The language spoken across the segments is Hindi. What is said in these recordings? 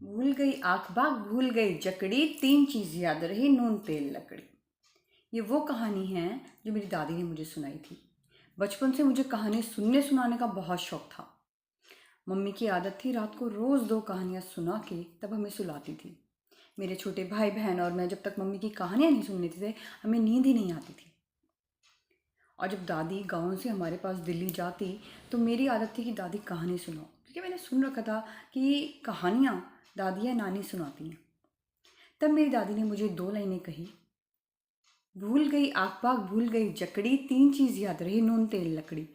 भूल गई आँख बाँख भूल गई जकड़ी, तीन चीज़ याद रही नून तेल लकड़ी। ये वो कहानी है जो मेरी दादी ने मुझे सुनाई थी। बचपन से मुझे कहानी सुनने सुनाने का बहुत शौक था। मम्मी की आदत थी रात को रोज़ दो कहानियाँ सुना के तब हमें सुलाती थी। मेरे छोटे भाई बहन और मैं जब तक मम्मी की कहानियाँ नहीं सुन लेते थे हमें नींद ही नहीं आती थी। और जब दादी गाँव से हमारे पास दिल्ली जाती तो मेरी आदत थी कि दादी कहानी सुनाओ, क्योंकि मैंने सुन रखा था कि कहानियाँ दादी या नानी सुनाती हैं। तब मेरी दादी ने मुझे दो लाइनें कही, भूल गई आँख पाक भूल गई जकड़ी, तीन चीज़ याद रही नून तेल लकड़ी।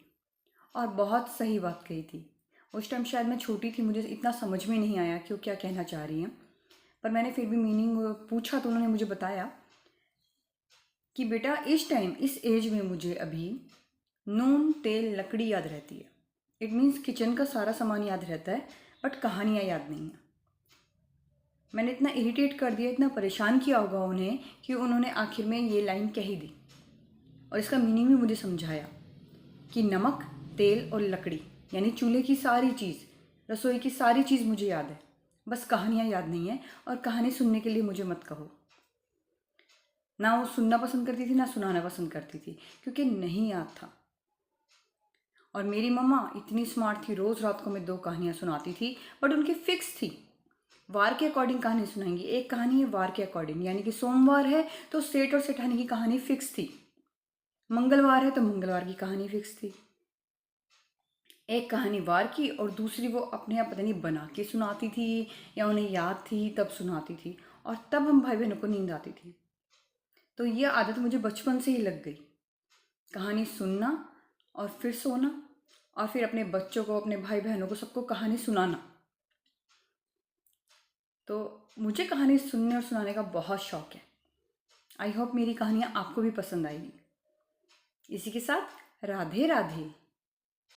और बहुत सही बात कही थी। उस टाइम शायद मैं छोटी थी, मुझे इतना समझ में नहीं आया कि वो क्या कहना चाह रही हैं, पर मैंने फिर भी मीनिंग पूछा तो उन्होंने मुझे बताया कि बेटा इस टाइम इस एज में मुझे अभी नून तेल लकड़ी याद रहती है। इट मीन्स किचन का सारा सामान याद रहता है बट कहानियाँ याद नहीं है। मैंने इतना इरिटेट कर दिया, इतना परेशान किया होगा उन्हें कि उन्होंने आखिर में ये लाइन कह ही दी और इसका मीनिंग भी मुझे समझाया कि नमक, तेल और लकड़ी यानी चूल्हे की सारी चीज़, रसोई की सारी चीज़ मुझे याद है, बस कहानियाँ याद नहीं है। और कहानी सुनने के लिए मुझे मत कहो। ना वो सुनना पसंद करती थी ना सुनाना पसंद करती थी, क्योंकि नहीं याद था। और मेरी मम्मा इतनी स्मार्ट थी, रोज़ रात को मैं दो कहानियाँ सुनाती थी बट उनकी फिक्स थी, वार के अकॉर्डिंग कहानी सुनाएंगी। एक कहानी है वार के अकॉर्डिंग, यानी कि सोमवार है तो सेठ और सेठानी की कहानी फिक्स थी, मंगलवार है तो मंगलवार की कहानी फिक्स थी। एक कहानी वार की और दूसरी वो अपने आप पता नहीं बना के सुनाती थी या उन्हें याद थी तब सुनाती थी, और तब हम भाई बहनों को नींद आती थी। तो ये आदत मुझे बचपन से ही लग गई, कहानी सुनना और फिर सोना और फिर अपने बच्चों को, अपने भाई बहनों को, सबको कहानी सुनाना। तो मुझे कहानी सुनने और सुनाने का बहुत शौक है। आई होप मेरी कहानियाँ आपको भी पसंद आएगी। इसी के साथ राधे राधे।